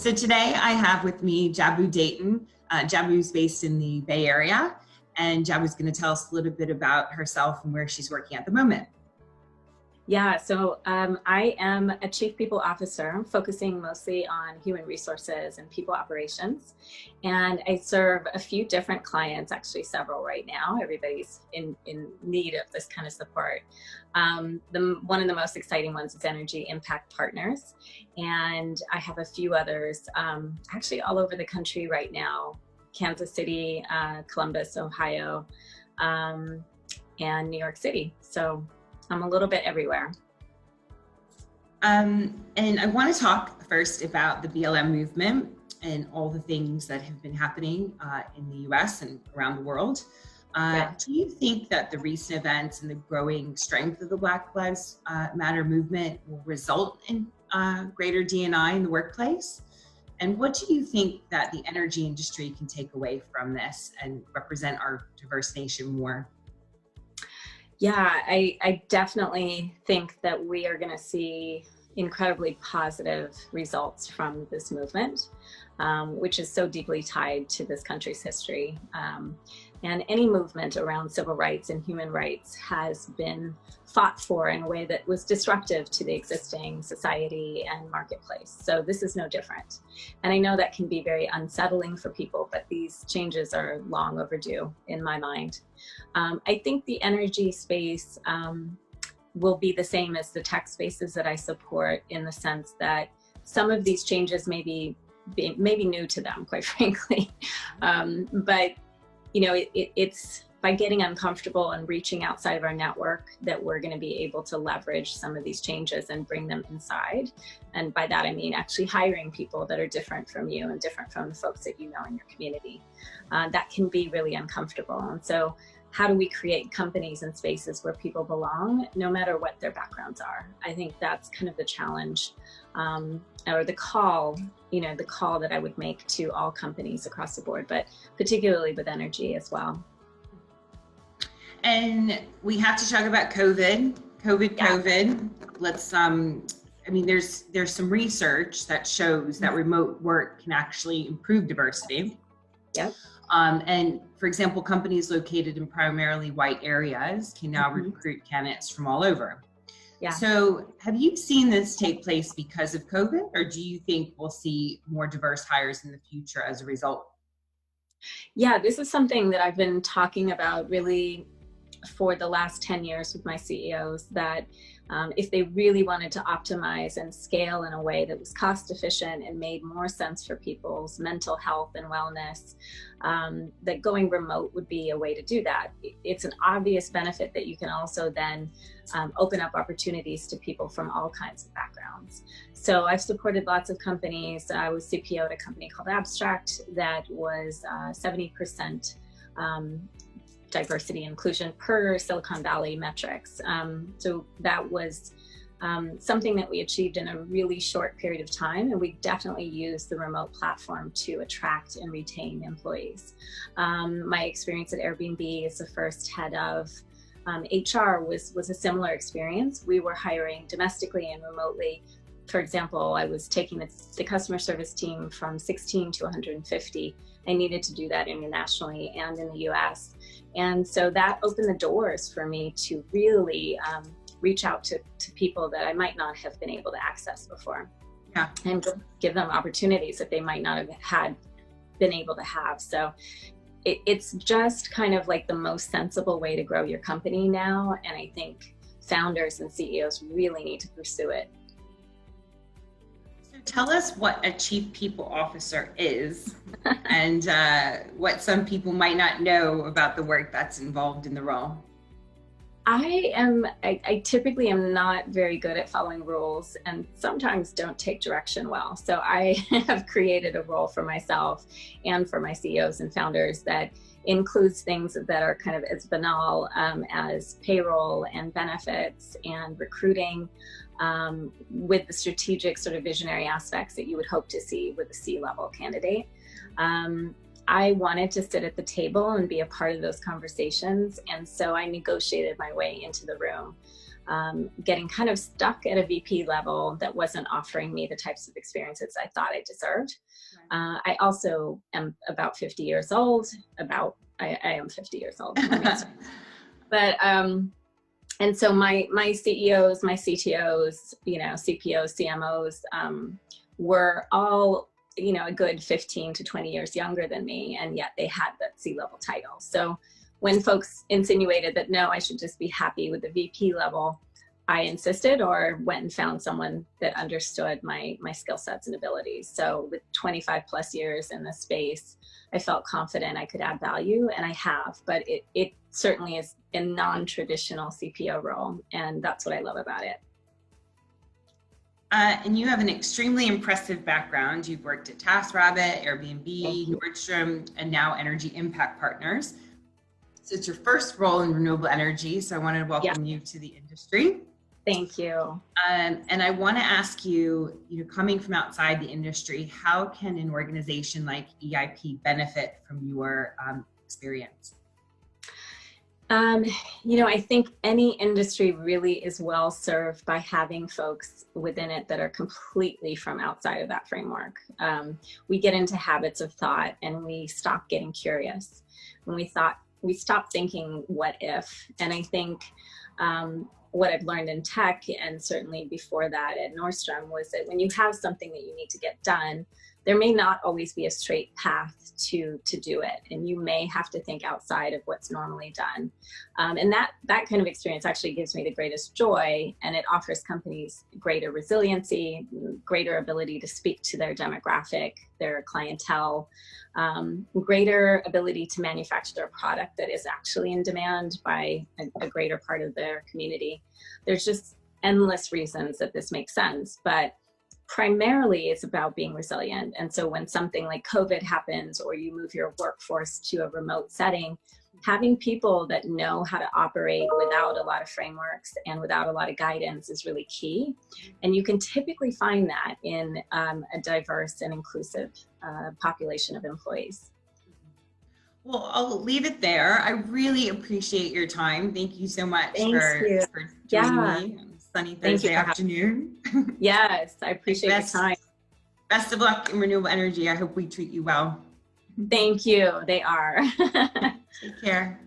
So today I have with me Jabu Dayton. Jabu's based in the Bay Area, and Jabu's going to tell us a little bit about herself and where she's working at the moment. Yeah, so I am a Chief People Officer, focusing mostly on human resources and people operations. And I serve a few different clients, actually several right now. Everybody's in need of this kind of support. One of the most exciting ones is Energy Impact Partners. And I have a few others actually all over the country right now: Kansas City, Columbus, Ohio, and New York City. So I'm a little bit everywhere. And I want to talk first about the BLM movement and all the things that have been happening in the US and around the world. Do you think that the recent events and the growing strength of the Black Lives Matter movement will result in greater D&I in the workplace? And what do you think that the energy industry can take away from this and represent our diverse nation more? Yeah, I definitely think that we are going to see incredibly positive results from this movement, which is so deeply tied to this country's history. And any movement around civil rights and human rights has been fought for in a way that was disruptive to the existing society and marketplace. So this is no different. And I know that can be very unsettling for people, but these changes are long overdue in my mind. I think the energy space will be the same as the tech spaces that I support, in the sense that some of these changes may be new to them, quite frankly. But you know, it's by getting uncomfortable and reaching outside of our network that we're going to be able to leverage some of these changes and bring them inside. And by that, I mean actually hiring people that are different from you and different from the folks that you know in your community. That can be really uncomfortable. And so how do we create companies and spaces where people belong, no matter what their backgrounds are? I think that's kind of the challenge, or the call that I would make to all companies across the board, but particularly with energy as well. And we have to talk about COVID. Let's, I mean, there's some research that shows that remote work can actually improve diversity. Yep. And for example, companies located in primarily white areas can now recruit candidates from all over. Yeah. So have you seen this take place because of COVID, or do you think we'll see more diverse hires in the future as a result? Yeah, this is something that I've been talking about really for the last 10 years with my CEOs, that if they really wanted to optimize and scale in a way that was cost efficient and made more sense for people's mental health and wellness, that going remote would be a way to do that. It's an obvious benefit that you can also then open up opportunities to people from all kinds of backgrounds. So I've supported lots of companies. I was CPO at a company called Abstract that was 70% diversity inclusion per Silicon Valley metrics. So that was something that we achieved in a really short period of time, and we definitely used the remote platform to attract and retain employees. My experience at Airbnb as the first head of HR was a similar experience. We were hiring domestically and remotely. For example, I was taking the customer service team from 16 to 150. I needed to do that internationally and in the US. And so that opened the doors for me to really reach out to people that I might not have been able to access before. Yeah. And give them opportunities that they might not have been able to have. So it's just kind of like the most sensible way to grow your company now. And I think founders and CEOs really need to pursue it. Tell us what a Chief People Officer is and what some people might not know about the work that's involved in the role. I typically am not very good at following rules and sometimes don't take direction well. So I have created a role for myself and for my CEOs and founders that includes things that are kind of as banal as payroll and benefits and recruiting, with the strategic sort of visionary aspects that you would hope to see with a C-level candidate. I wanted to sit at the table and be a part of those conversations, and so I negotiated my way into the room. getting kind of stuck at a VP level that wasn't offering me the types of experiences I thought I deserved. I also am about 50 years old, I am 50 years old. But, and so my CEOs, my CTOs, CPOs, CMOs, were all, a good 15 to 20 years younger than me. And yet they had that C-level title. So when folks insinuated that, no, I should just be happy with the VP level, I insisted or went and found someone that understood my skill sets and abilities. So with 25 plus years in this space, I felt confident I could add value, and I have, but it certainly is a non-traditional CPO role, and that's what I love about it. And you have an extremely impressive background. You've worked at TaskRabbit, Airbnb, Nordstrom, and now Energy Impact Partners. So it's your first role in renewable energy. So I wanted to welcome you to the industry. Thank you. And I want to ask you, coming from outside the industry, how can an organization like EIP benefit from your experience? I think any industry really is well served by having folks within it that are completely from outside of that framework. We get into habits of thought and we stop getting curious. When we stop thinking, what if? And I think what I've learned in tech, and certainly before that at Nordstrom, was that when you have something that you need to get done, there may not always be a straight path to do it. And you may have to think outside of what's normally done. And that kind of experience actually gives me the greatest joy, and it offers companies greater resiliency, greater ability to speak to their demographic, their clientele, greater ability to manufacture a product that is actually in demand by a greater part of their community. There's just endless reasons that this makes sense, but primarily it's about being resilient. And so when something like COVID happens, or you move your workforce to a remote setting, having people that know how to operate without a lot of frameworks and without a lot of guidance is really key. And you can typically find that in a diverse and inclusive population of employees. Well, I'll leave it there. I really appreciate your time. Thank you so much for joining me on sunny Thursday afternoon. Yes, I appreciate your time. Best of luck in renewable energy. I hope we treat you well. Thank you. They are. Take care.